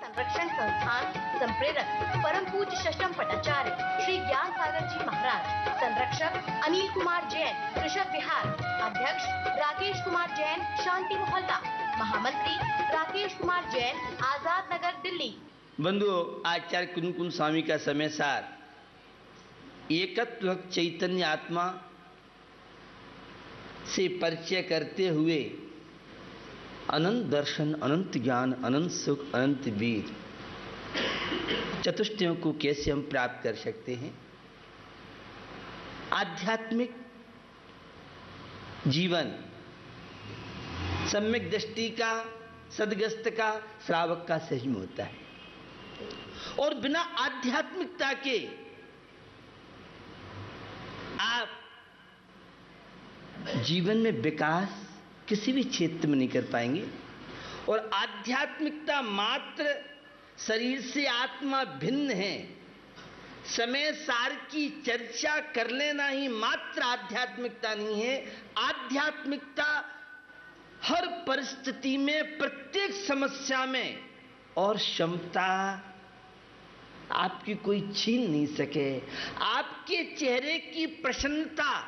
संरक्षण संस्थान संप्रेरक परम पूज्य षष्ठम पटाचार्य श्री ज्ञान सागर जी महाराज, संरक्षक अनिल कुमार जैन, कृषक विहार, अध्यक्ष राकेश कुमार जैन, शांति मोहल्ला, महामंत्री राकेश कुमार जैन, आजाद नगर, दिल्ली। बंधुओं, आचार्य कुंकुम स्वामी का समय सार एकत्व चैतन्य आत्मा से परिचय करते हुए अनंत दर्शन, अनंत ज्ञान, अनंत सुख, अनंत वीर चतुष्टयों को कैसे हम प्राप्त कर सकते हैं। आध्यात्मिक जीवन सम्यक दृष्टि का, सद्गस्त का, श्रावक का सही में होता है और बिना आध्यात्मिकता के आप जीवन में विकास किसी भी क्षेत्र में नहीं कर पाएंगे। और आध्यात्मिकता मात्र शरीर से आत्मा भिन्न है, समय सार की चर्चा कर लेना ही मात्र आध्यात्मिकता नहीं है। आध्यात्मिकता हर परिस्थिति में, प्रत्येक समस्या में और क्षमता आपकी कोई छीन नहीं सके, आपके चेहरे की प्रसन्नता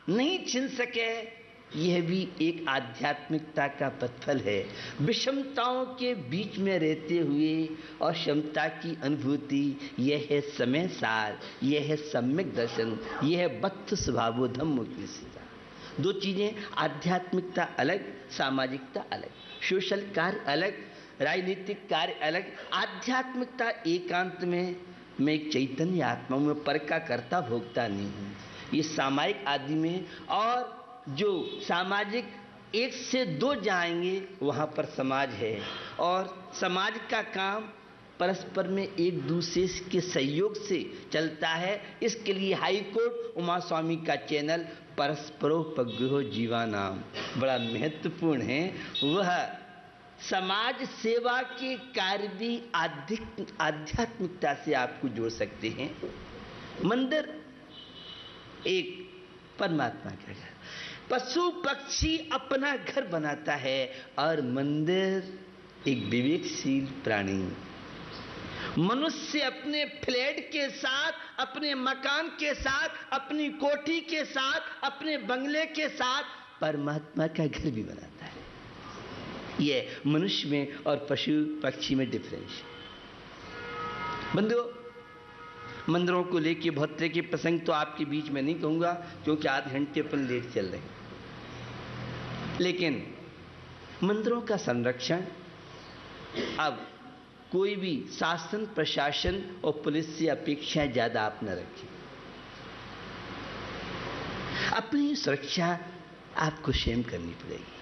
नहीं छीन सके, यह भी एक आध्यात्मिकता का प्रतिफल है। विषमताओं के बीच में रहते हुए और क्षमता की अनुभूति, यह है समय सार, यह है सम्यक दर्शन, यह है बद्ध स्वभावो धम्मो की सीधा। दो चीजें, आध्यात्मिकता अलग, सामाजिकता अलग, सोशल कार्य अलग, राजनीतिक कार्य अलग। आध्यात्मिकता एकांत में मैं एक चैतन्य आत्मा हूं, मैं पर का कर्ता भोगता नहीं हूं, ये सामायिक आदि में। और जो सामाजिक एक से दो जाएंगे वहां पर समाज है, और समाज का काम परस्पर में एक दूसरे के सहयोग से चलता है। इसके लिए हाई कोर्ट उमा स्वामी का चैनल परस्परोपग्रहो जीवानाम बड़ा महत्वपूर्ण है। वह समाज सेवा के कार्य भी आध्यात्मिकता से आपको जोड़ सकते हैं। मंदिर एक परमात्मा का घर, पशु पक्षी अपना घर बनाता है और मंदिर एक विवेकशील प्राणी। मनुष्य अपने फ्लैट के साथ, अपने मकान के साथ, अपनी कोठी के साथ, अपने बंगले के साथ परमात्मा का घर भी बनाता है। यह मनुष्य में और पशु पक्षी में डिफरेंस है। बंधुओं, मंदिरों को लेके बहुत तरह के प्रसंग तो आपके बीच में नहीं कहूंगा क्योंकि आधे घंटे पर लेट चल रहे हैं, लेकिन मंदिरों का संरक्षण अब कोई भी शासन, प्रशासन और पुलिस से अपेक्षा ज्यादा आप न रखें। अपनी सुरक्षा आपको स्वयं करनी पड़ेगी।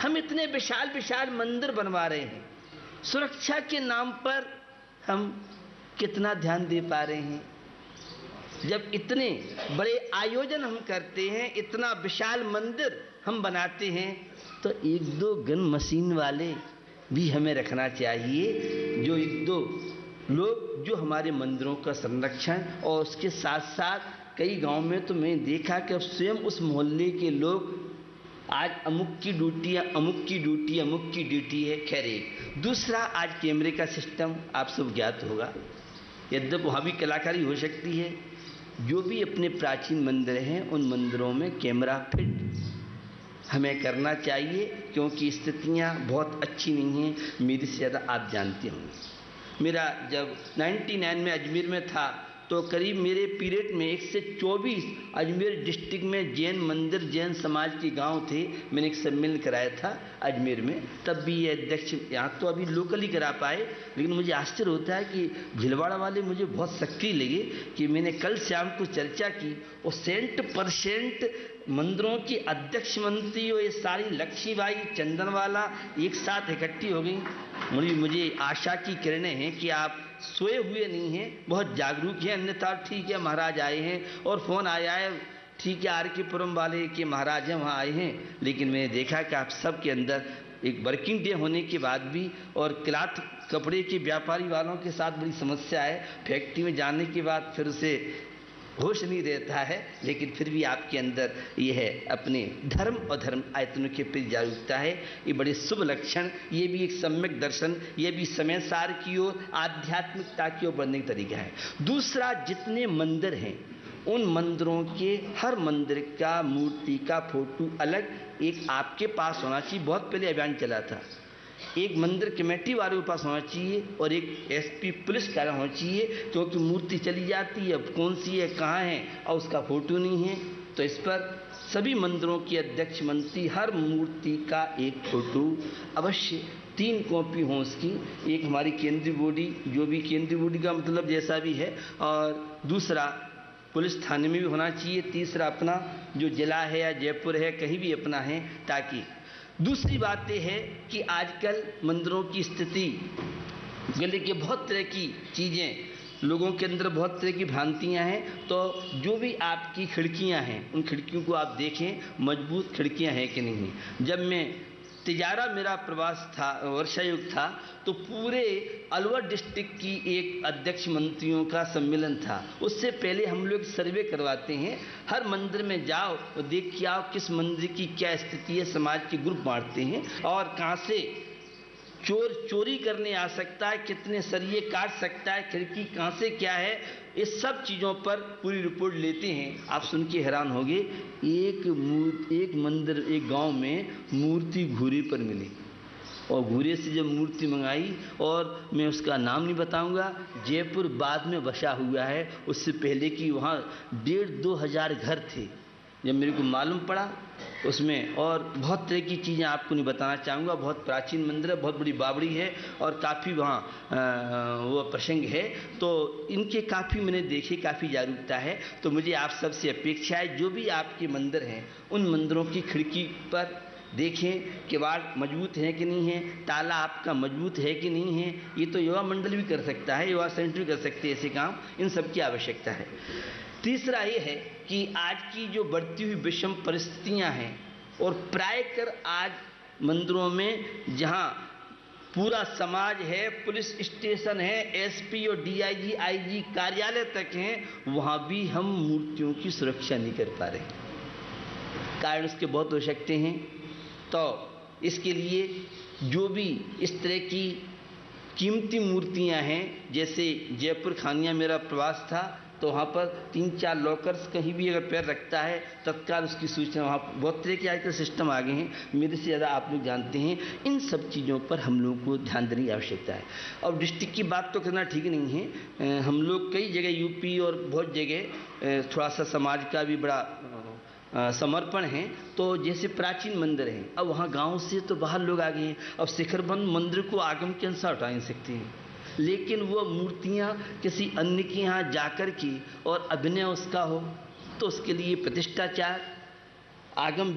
हम इतने विशाल विशाल मंदिर बनवा रहे हैं, सुरक्षा के नाम पर हम कितना ध्यान दे पा रहे हैं? जब इतने बड़े आयोजन हम करते हैं, इतना विशाल मंदिर हम बनाते हैं, तो एक दो गन मशीन वाले भी हमें रखना चाहिए, जो एक दो लोग जो हमारे मंदिरों का संरक्षण। और उसके साथ साथ कई गांव में तो मैं देखा कि अब स्वयं उस मोहल्ले के लोग आज अमुक की ड्यूटी है, अमुक की ड्यूटी, अमुक की ड्यूटी है। खैर, एक दूसरा आज कैमरे का सिस्टम आप सब ज्ञात होगा, यद्यप वहाँ भी कलाकारी हो सकती है। जो भी अपने प्राचीन मंदिर हैं उन मंदिरों में कैमरा फिट हमें करना चाहिए, क्योंकि स्थितियाँ बहुत अच्छी नहीं हैं। मेरे से ज़्यादा आप जानते होंगे, मेरा जब 99 में अजमेर में था तो करीब मेरे पीरियड में 1 से 24 अजमेर डिस्ट्रिक्ट में जैन मंदिर, जैन समाज के गांव थे। मैंने एक सम्मेलन कराया था अजमेर में, तब भी ये अध्यक्ष यहाँ तो अभी लोकली करा पाए, लेकिन मुझे आश्चर्य होता है कि भिलवाड़ा वाले मुझे बहुत सक्रिय लगे कि मैंने कल शाम को चर्चा की और 100% मंदिरों की अध्यक्ष मंत्री और ये सारी लक्ष्मीबाई चंदनवाला एक साथ इकट्ठी हो गई। मुझे आशा की किरणें हैं कि आप सोए हुए नहीं हैं, बहुत जागरूक हैं। अन्यथा ठीक है, महाराज आए हैं और फोन आया है, ठीक है, आर के पुरम वाले के महाराज हैं, वहाँ आए हैं, लेकिन मैंने देखा कि आप सबके अंदर एक वर्किंग डे होने के बाद भी और क्लॉथ कपड़े के व्यापारी वालों के साथ बड़ी समस्या है। फैक्ट्री में जाने के बाद फिर उसे होश नहीं रहता है, लेकिन फिर भी आपके अंदर यह है अपने धर्म और धर्म आयतनों के प्रति जागरूकता है। ये बड़े शुभ लक्षण, ये भी एक सम्यक दर्शन, ये भी समय सार की ओर, आध्यात्मिकता की ओर बढ़ने का तरीका है। दूसरा, जितने मंदिर हैं उन मंदिरों के हर मंदिर का मूर्ति का फोटो अलग एक आपके पास होना चाहिए। बहुत पहले अभियान चला था, एक मंदिर कमेटी वालों के पास होना चाहिए और एक एसपी पुलिस का होना चाहिए, क्योंकि मूर्ति चली जाती है, अब कौन सी है, कहाँ है, और उसका फोटो नहीं है। तो इस पर सभी मंदिरों के अध्यक्ष मंत्री हर मूर्ति का एक फोटो अवश्य 3 कॉपी हो उसकी, एक हमारी केंद्रीय बॉडी, जो भी केंद्रीय बॉडी का मतलब जैसा भी है, और दूसरा पुलिस थाने में भी होना चाहिए, तीसरा अपना जो जिला है या जयपुर है कहीं भी अपना है। ताकि दूसरी बात यह है कि आजकल मंदिरों की स्थिति गले के बहुत तरह की चीज़ें, लोगों के अंदर बहुत तरह की भ्रांतियां हैं। तो जो भी आपकी खिड़कियां हैं उन खिड़कियों को आप देखें, मजबूत खिड़कियां हैं कि नहीं। जब मैं तिजारा मेरा प्रवास था, वर्षायुक्त था, तो पूरे अलवर डिस्ट्रिक्ट की एक अध्यक्ष मंत्रियों का सम्मेलन था। उससे पहले हम लोग सर्वे करवाते हैं, हर मंदिर में जाओ और देख के आओ किस मंदिर की क्या स्थिति है, समाज के ग्रुप बांटते हैं और कहाँ से चोर चोरी करने आ सकता है, कितने सरिये काट सकता है, खिड़की कहाँ से क्या है, इस सब चीज़ों पर पूरी रिपोर्ट लेते हैं। आप सुन के हैरान होंगे, एक मंदिर, एक गांव में मूर्ति घूरे पर मिली, और घूरे से जब मूर्ति मंगाई, और मैं उसका नाम नहीं बताऊंगा, जयपुर बाद में बसा हुआ है, उससे पहले कि वहाँ 1,500-2 हज़ार घर थे। जब मेरे को मालूम पड़ा उसमें, और बहुत तरह की चीज़ें आपको नहीं बताना चाहूँगा, बहुत प्राचीन मंदिर है, बहुत बड़ी बावड़ी है और काफ़ी वहाँ वो प्रसंग है। तो इनके काफ़ी मैंने देखे, काफ़ी जागरूकता है। तो मुझे आप सबसे अपेक्षा है, जो भी आपके मंदिर हैं उन मंदिरों की खिड़की पर देखें, किवाड़ मजबूत है कि नहीं है, ताला आपका मजबूत है कि नहीं है। ये तो युवा मंडल भी कर सकता है, युवा सेंटर भी कर सकते हैं ऐसे काम, इन सब की आवश्यकता है। तीसरा ये है कि आज की जो बढ़ती हुई विषम परिस्थितियां हैं, और प्राय कर आज मंदिरों में जहां पूरा समाज है, पुलिस स्टेशन है, एसपी और डीआईजी आईजी कार्यालय तक हैं, वहां भी हम मूर्तियों की सुरक्षा नहीं कर पा रहे। कारण उसके बहुत हो सकते हैं। तो इसके लिए जो भी इस तरह की कीमती मूर्तियां हैं, जैसे जयपुर खानिया मेरा प्रवास था, तो वहाँ पर 3-4 लॉकर्स कहीं भी अगर पैर रखता है तत्काल उसकी सूचना, वहाँ बहुत तरह के आजकल सिस्टम आ गए हैं, मेरे से ज़्यादा आप लोग जानते हैं। इन सब चीज़ों पर हम लोगों को ध्यान देने की आवश्यकता है। और डिस्ट्रिक्ट की बात तो करना ठीक नहीं है, हम लोग कई जगह यूपी और बहुत जगह थोड़ा सा समाज का भी बड़ा समर्पण है। तो जैसे प्राचीन मंदिर हैं, अब वहाँ गाँव से तो बाहर लोग आ गए हैं, अब शिखरबंद मंदिर को आगम के अनुसार हटा नहीं सकते हैं, लेकिन वो मूर्तियाँ किसी अन्य के यहाँ जाकर के और अभिनय उसका हो, तो उसके लिए प्रतिष्ठाचार, आगम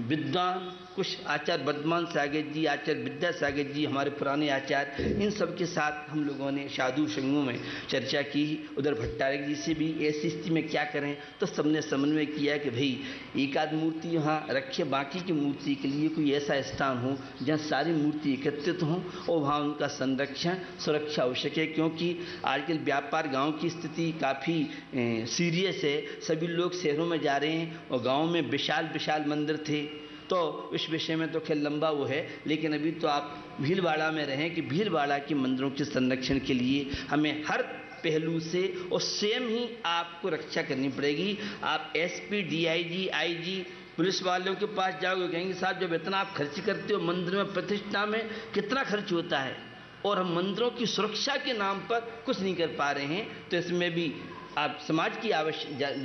विद्वान, कुछ आचार्य वर्धमान सागर जी, आचार्य विद्यासागर जी, हमारे पुराने आचार्य, इन सब के साथ हम लोगों ने साधु संघों में चर्चा की। उधर भट्टारक जी से भी ऐसी स्थिति में क्या करें, तो सबने समन्वय किया कि भाई एक आध मूर्ति यहाँ रखे, बाकी की मूर्ति के लिए कोई ऐसा स्थान हो जहाँ सारी मूर्ति एकत्रित हों और वहाँ उनका संरक्षण सुरक्षा हो सके। क्योंकि आजकल व्यापार गाँव की स्थिति काफ़ी सीरियस है, सभी लोग शहरों में जा रहे हैं और गाँव में विशाल मंदिर थे। तो इस विषय में तो खैर लंबा वो है, लेकिन अभी तो आप भीलवाड़ा में रहें कि भीलवाड़ा के मंदिरों के संरक्षण के लिए हमें हर पहलू से और स्वयं ही आपको रक्षा करनी पड़ेगी। आप एसपी, डीआईजी, आईजी, पुलिस वालों के पास जाओगे, कहेंगे साहब जब इतना आप खर्च करते हो मंदिर में, प्रतिष्ठा में कितना खर्च होता है और हम मंदिरों की सुरक्षा के नाम पर कुछ नहीं कर पा रहे हैं, तो इसमें भी आप समाज की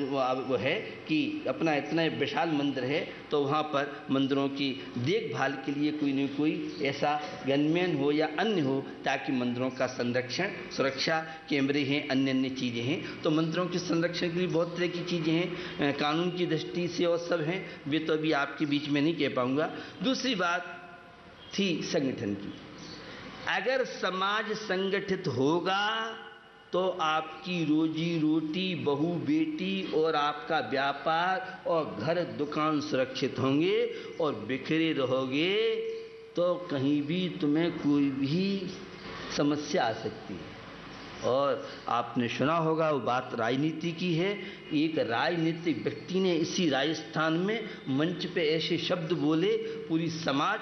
वो है कि अपना इतना विशाल मंदिर है तो वहाँ पर मंदिरों की देखभाल के लिए कोई न कोई ऐसा गनमैन हो या अन्य हो, ताकि मंदिरों का संरक्षण, सुरक्षा, कैमरे हैं, अन्य चीज़ें हैं। तो मंदिरों के संरक्षण के लिए बहुत तरह की चीज़ें हैं, कानून की दृष्टि से और सब हैं, वे तो अभी आपके बीच में नहीं कह पाऊँगा। दूसरी बात थी संगठन की। अगर समाज संगठित होगा तो आपकी रोजी रोटी, बहू बेटी और आपका व्यापार और घर दुकान सुरक्षित होंगे, और बिखरे रहोगे तो कहीं भी तुम्हें कोई भी समस्या आ सकती है। और आपने सुना होगा वो बात राजनीति की है। एक राजनीतिक व्यक्ति ने इसी राजस्थान में मंच पे ऐसे शब्द बोले, पूरी समाज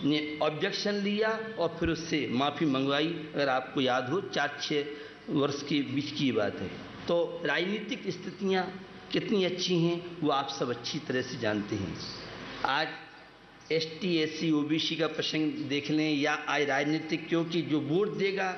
ने ऑब्जेक्शन लिया और फिर उससे माफ़ी मंगवाई। अगर आपको याद हो 4-6 वर्ष के बीच की बात है। तो राजनीतिक स्थितियाँ कितनी अच्छी हैं वो आप सब अच्छी तरह से जानते हैं। आज ST SC OBC का प्रसंग देख लें या आज राजनीतिक, क्योंकि जो वोट देगा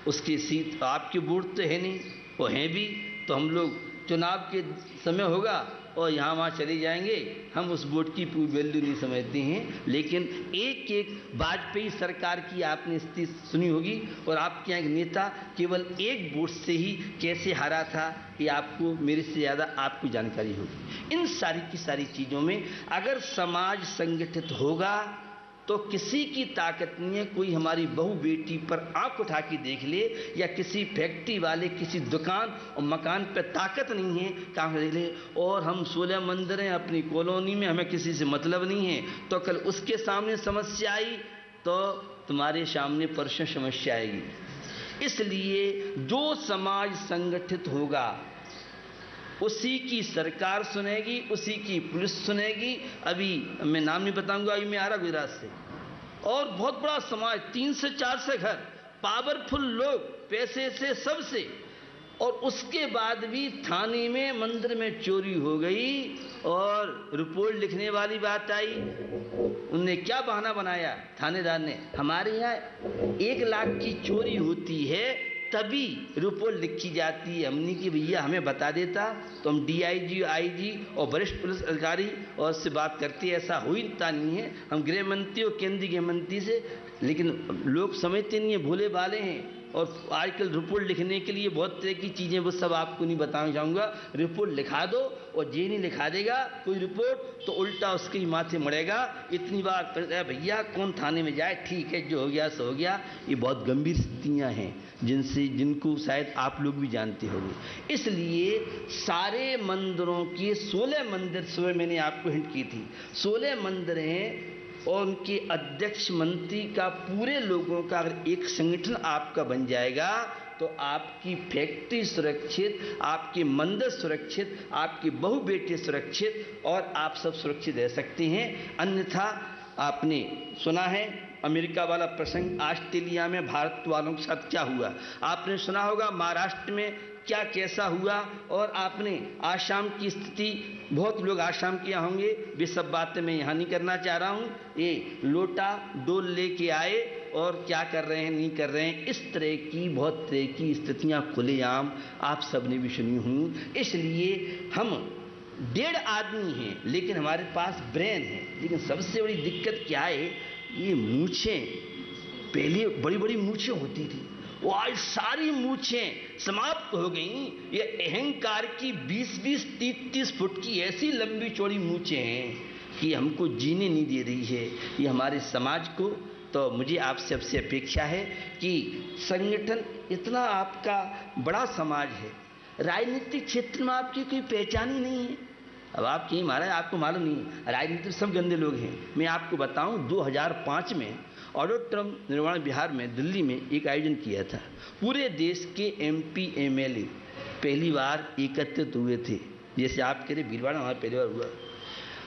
उसकी सीट, आपके वोट तो है नहीं, वो हैं भी, तो हम लोग चुनाव के समय होगा और यहाँ वहाँ चले जाएंगे, हम उस वोट की पूरी वैल्यू नहीं समझते हैं। लेकिन एक वाजपेयी सरकार की आपने स्थिति सुनी होगी और आपके यहाँ एक नेता केवल एक वोट से ही कैसे हारा था, ये आपको मेरे से ज़्यादा आपको जानकारी होगी। इन सारी की सारी चीज़ों में अगर समाज संगठित होगा तो किसी की ताकत नहीं है कोई हमारी बहू बेटी पर आंख उठा के देख ले, या किसी फैक्ट्री वाले किसी दुकान और मकान पर ताकत नहीं है काम देख ले। और हम 16 मंदिर हैं अपनी कॉलोनी में, हमें किसी से मतलब नहीं है, तो कल उसके सामने समस्या आई तो तुम्हारे सामने परसों समस्या आएगी। इसलिए जो समाज संगठित होगा उसी की सरकार सुनेगी, उसी की पुलिस सुनेगी। अभी मैं नाम नहीं बताऊंगा, अभी मैं आ रहा गुजरात से, और बहुत बड़ा समाज, 3 से 4 से घर, पावरफुल लोग, पैसे से सबसे, और उसके बाद भी थाने में मंदिर में चोरी हो गई और रिपोर्ट लिखने वाली बात आई। उनने क्या बहाना बनाया थानेदार ने, हमारे यहाँ 1 लाख की चोरी होती है तभी रिपोर्ट लिखी जाती है। हमने कि भैया हमें बता देता तो हम DIG IG और वरिष्ठ पुलिस अधिकारी और से बात करते, ऐसा होता नहीं है। हम गृह मंत्री और केंद्रीय गृह मंत्री से, लेकिन लोग समझते नहीं है, भोले भाले हैं। और आजकल रिपोर्ट लिखने के लिए बहुत तरह की चीज़ें, वो सब आपको नहीं बताना चाहूँगा। रिपोर्ट लिखा दो और जे नहीं लिखा देगा कोई रिपोर्ट तो उल्टा उसके ही माथे मरेगा। इतनी बार भैया कौन थाने में जाए, ठीक है जो हो गया सो हो गया। ये बहुत गंभीर स्थितियाँ हैं जिनको शायद आप लोग भी जानते होंगे। इसलिए सारे मंदिरों के 16 मंदिर, सुबह मैंने आपको हिंट की थी, 16 मंदिर हैं और उनके अध्यक्ष मंत्री का पूरे लोगों का अगर एक संगठन आपका बन जाएगा तो आपकी फैक्ट्री सुरक्षित, आपके मंदिर सुरक्षित, आपके बहू बेटे सुरक्षित और आप सब सुरक्षित रह सकते हैं। अन्यथा आपने सुना है अमेरिका वाला प्रसंग, ऑस्ट्रेलिया में भारत वालों के साथ क्या हुआ, आपने सुना होगा महाराष्ट्र में क्या कैसा हुआ, और आपने आसाम की स्थिति, बहुत लोग आसाम के यहाँ होंगे, वे सब बातें मैं यहाँ नहीं करना चाह रहा हूँ। ये लोटा डोल लेके आए और क्या कर रहे हैं नहीं कर रहे हैं, इस तरह की बहुत तरह की स्थितियाँ खुलेआम आप सब ने भी सुनी हुई। इसलिए हम 1.5 आदमी हैं लेकिन हमारे पास ब्रेन है। लेकिन सबसे बड़ी दिक्कत क्या है, ये मूछें, पहले बड़ी बड़ी मूछें होती थी, वो आज सारी मूछें समाप्त हो गई। ये अहंकार की 20-20, 30-30 फुट की ऐसी लंबी चौड़ी मूछें हैं कि हमको जीने नहीं दे रही है ये हमारे समाज को। तो मुझे आपसे अपेक्षा है कि संगठन, इतना आपका बड़ा समाज है, राजनीतिक क्षेत्र में आपकी कोई पहचान ही नहीं है। अब आप कहीं महाराज आपको मालूम नहीं है, राजनीतिक सब गंदे लोग हैं। मैं आपको बताऊं 2005 में ऑडिटोरियम निर्माण बिहार में दिल्ली में एक आयोजन किया था। पूरे देश के MP MLA पहली बार एकत्रित हुए थे। जैसे आप कह रहे भीलवाड़ा हमारा पहली बार हुआ,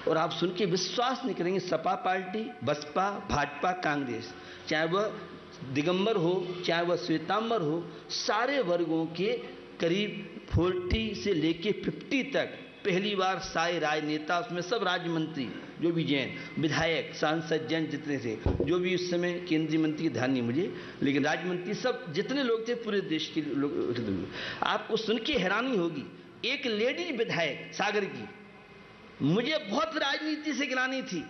और आप सुन के विश्वास नहीं करेंगे, सपा पार्टी, बसपा, भाजपा, कांग्रेस, चाहे वह दिगंबर हो चाहे वह श्वेतांबर हो, सारे वर्गों के करीब 40 से लेके 50 तक पहली बार सारे राजनेता, उसमें सब राज्य मंत्री, जो भी जैन विधायक, सांसद, जैन जितने थे, जो भी उस समय केंद्रीय मंत्री, ध्यान नहीं मुझे, लेकिन राज्य मंत्री, सब जितने लोग थे पूरे देश के लोग। आपको सुन के हैरानी होगी, एक लेडीज विधायक सागर की, मुझे बहुत राजनीति से गिलानी थी,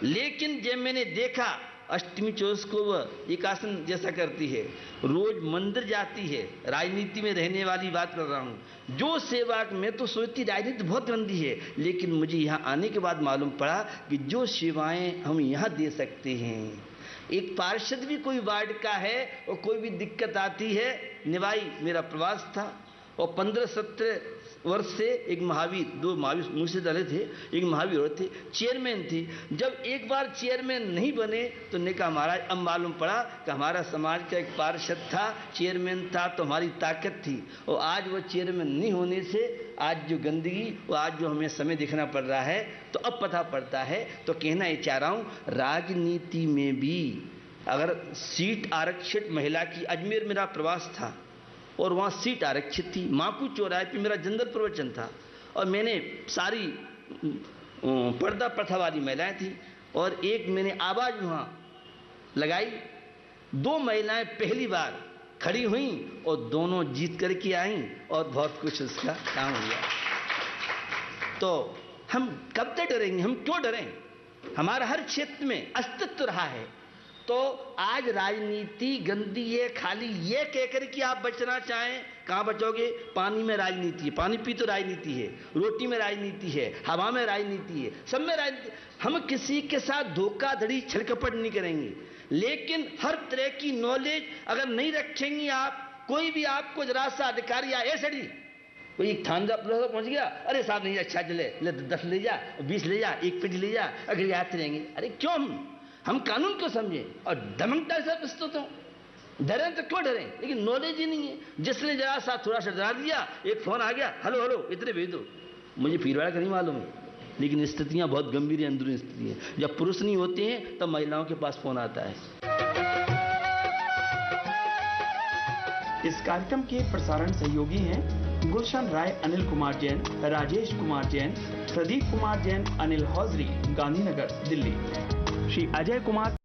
लेकिन जब मैंने देखा अष्टमी चौदस को वह एक आसन जैसा करती है, रोज मंदिर जाती है, राजनीति में रहने वाली बात कर रहा हूँ, जो सेवा, मैं तो सोचती राजनीति बहुत गंदी है, लेकिन मुझे यहाँ आने के बाद मालूम पड़ा कि जो सेवाएं हम यहाँ दे सकते हैं, एक पार्षद भी कोई वार्ड का है और कोई भी दिक्कत आती है, निभाई, मेरा प्रवास था और 15-17 वर्ष से एक महावीर, 2 महावीर मुझसे दले थे, एक महावीर और थे, चेयरमैन थे। जब एक बार चेयरमैन नहीं बने तो ने कहा महाराज अब मालूम पड़ा कि हमारा समाज का एक पार्षद था, चेयरमैन था तो हमारी ताकत थी, और आज वो चेयरमैन नहीं होने से आज जो गंदगी, वो आज जो हमें समय देखना पड़ रहा है, तो अब पता पड़ता है। तो कहना ये चाह रहा हूँ, राजनीति में भी अगर सीट आरक्षित महिला की, अजमेर मेरा प्रवास था और वहाँ सीट आरक्षित थी, माकू चौराहे पे मेरा जनरल प्रवचन था और मैंने सारी पर्दा प्रथा वाली महिलाएं थी और एक मैंने आवाज़ वहाँ लगाई, 2 महिलाएं पहली बार खड़ी हुई और दोनों जीत करके आई और बहुत कुछ उसका काम हुआ। तो हम कब तक डरेंगे, हम क्यों डरें? हमारा हर क्षेत्र में अस्तित्व रहा है। तो आज राजनीति गंदी है, खाली ये कहकर कि आप बचना चाहें, कहाँ बचोगे? पानी में राजनीति है, पानी पी तो राजनीति है, रोटी में राजनीति है, हवा में राजनीति है, सब में राजनीति। हम किसी के साथ धोखाधड़ी छलकपट नहीं करेंगे, लेकिन हर तरह की नॉलेज अगर नहीं रखेंगे आप, कोई भी आपको जरा सा अधिकारी या ऐसे कोई एक थाना पहुंच गया, अरे साहब नहीं अच्छा चले, ले 10 ले जा, 20 ले जा, 1 पेटी ले जा, अगर आते रहेंगे। अरे क्यों हम कानून क्यों समझें और दमनता से प्रस्तुत हो? डरें तो क्यों डरें? लेकिन नॉलेज ही नहीं है। जिसने जरा सा थोड़ा सा डरा दिया, एक फोन आ गया, हेलो हेलो इतने भेज दो। मुझे पीरवाड़ा का नहीं मालूम है, लेकिन स्थितियां बहुत गंभीर है, अंदरूनी स्थितियां। जब पुरुष नहीं होते हैं तब महिलाओं के पास फोन आता है। इस कार्यक्रम के प्रसारण सहयोगी हैं गुलशन राय, अनिल कुमार जैन, राजेश कुमार जैन, प्रदीप कुमार जैन, अनिल हौजरी, गांधीनगर, दिल्ली। श्री अजय कुमार